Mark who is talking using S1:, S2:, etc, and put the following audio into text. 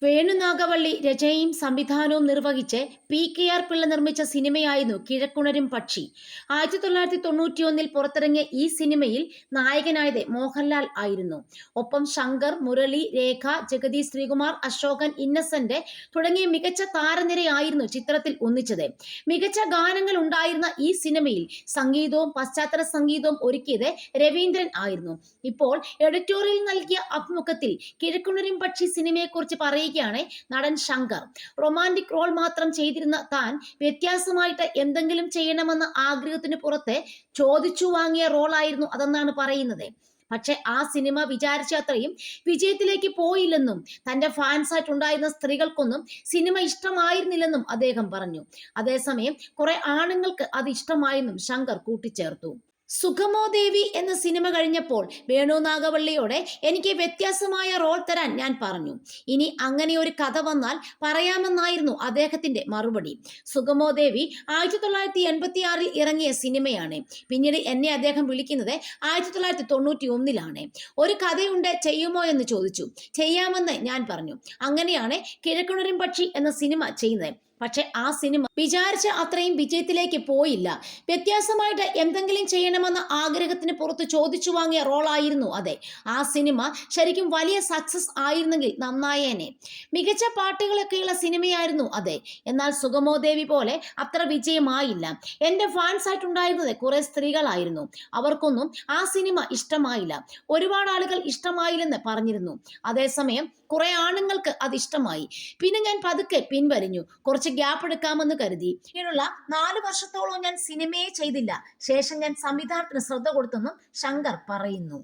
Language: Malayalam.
S1: വേണുനാഗവള്ളി രചനയും സംവിധാനവും നിർവഹിച്ച് PKR പിള്ള നിർമ്മിച്ച സിനിമയായിരുന്നു കിഴക്കുണരും പക്ഷി. 1991 പുറത്തിറങ്ങിയ ഈ സിനിമയിൽ നായകനായത് മോഹൻലാൽ ആയിരുന്നു. ഒപ്പം ശങ്കർ, മുരളി, രേഖ, ജഗതി ശ്രീകുമാർ, അശോകൻ, ഇന്നസെന്റ് തുടങ്ങിയ മികച്ച താരനിരയായിരുന്നു ചിത്രത്തിൽ ഒന്നിച്ചത്. മികച്ച ഗാനങ്ങൾ ഉണ്ടായിരുന്ന ഈ സിനിമയിൽ സംഗീതവും പശ്ചാത്തല സംഗീതവും ഒരുക്കിയത് രവീന്ദ്രൻ ആയിരുന്നു. ഇപ്പോൾ എഡിറ്റോറിയൽ നൽകിയ അഭിമുഖത്തിൽ കിഴക്കുണരും പക്ഷി സിനിമയെക്കുറിച്ച് പറയുകയാണ് നടൻ ശങ്കർ. റൊമാന്റിക് റോൾ മാത്രം ചെയ്തിരുന്ന താൻ വ്യത്യാസമായിട്ട് എന്തെങ്കിലും ചെയ്യണമെന്ന ആഗ്രഹത്തിന് പുറത്ത് ചോദിച്ചു വാങ്ങിയ റോളായിരുന്നു അതെന്നാണ് പറയുന്നത്. പക്ഷെ ആ സിനിമ വിചാരിച്ച അത്രയും വിജയത്തിലേക്ക് പോയില്ലെന്നും തന്റെ ഫാൻസായിട്ടുണ്ടായിരുന്ന സ്ത്രീകൾക്കൊന്നും സിനിമ ഇഷ്ടമായിരുന്നില്ലെന്നും അദ്ദേഹം പറഞ്ഞു. അതേസമയം കുറെ ആണുങ്ങൾക്ക് അത് ഇഷ്ടമായെന്നും ശങ്കർ കൂട്ടിച്ചേർത്തു. സുഗമോ ദേവി എന്ന സിനിമ കഴിഞ്ഞപ്പോൾ വേണു നാഗവള്ളിയോടെ എനിക്ക് വ്യത്യാസമായ റോൾ തരാൻ ഞാൻ പറഞ്ഞു. ഇനി അങ്ങനെ ഒരു കഥ വന്നാൽ പറയാമെന്നായിരുന്നു അദ്ദേഹത്തിന്റെ മറുപടി. സുഗമോ ദേവി 1986 ഇറങ്ങിയ സിനിമയാണ്. പിന്നീട് എന്നെ അദ്ദേഹം വിളിക്കുന്നത് 1991 ഒരു കഥയുണ്ട്, ചെയ്യുമോ എന്ന് ചോദിച്ചു. ചെയ്യാമെന്ന് ഞാൻ പറഞ്ഞു. അങ്ങനെയാണ് കിഴക്കുണരും പക്ഷി എന്ന സിനിമ ചെയ്യുന്നത്. പക്ഷെ ആ സിനിമ വിചാരിച്ച അത്രയും വിജയത്തിലേക്ക് പോയില്ല. വ്യത്യാസമായിട്ട് എന്തെങ്കിലും ചെയ്യണമെന്ന ആഗ്രഹത്തിന് പുറത്ത് ചോദിച്ചു വാങ്ങിയ റോളായിരുന്നു അതെ. ആ സിനിമ ശരിക്കും വലിയ സക്സസ് ആയിരുന്നെങ്കിൽ നന്നായേനെ. മികച്ച പാട്ടുകളൊക്കെയുള്ള സിനിമയായിരുന്നു അതെ. എന്നാൽ സുഗമോ ദേവി പോലെ അത്ര വിജയമായില്ല. എൻ്റെ ഫാൻസ് ആയിട്ടുണ്ടായിരുന്നത് കുറെ സ്ത്രീകളായിരുന്നു. അവർക്കൊന്നും ആ സിനിമ ഇഷ്ടമായില്ല. ഒരുപാട് ആളുകൾ ഇഷ്ടമായില്ലെന്ന് പറഞ്ഞിരുന്നു. അതേസമയം കുറെ ആണുങ്ങൾക്ക് അത് ഇഷ്ടമായി. പിന്നെ ഞാൻ പതുക്കെ പിൻവലിഞ്ഞു. കുറച്ച് ഗ്യാപ്പ് എടുക്കാമെന്ന് കരുതി. പിന്നീടുള്ള 4 വർഷത്തോളം ഞാൻ സിനിമയെ ചെയ്തില്ല. ശേഷം ഞാൻ സംവിധാനത്തിന് ശ്രദ്ധ കൊടുത്തെന്നും ശങ്കർ പറയുന്നു.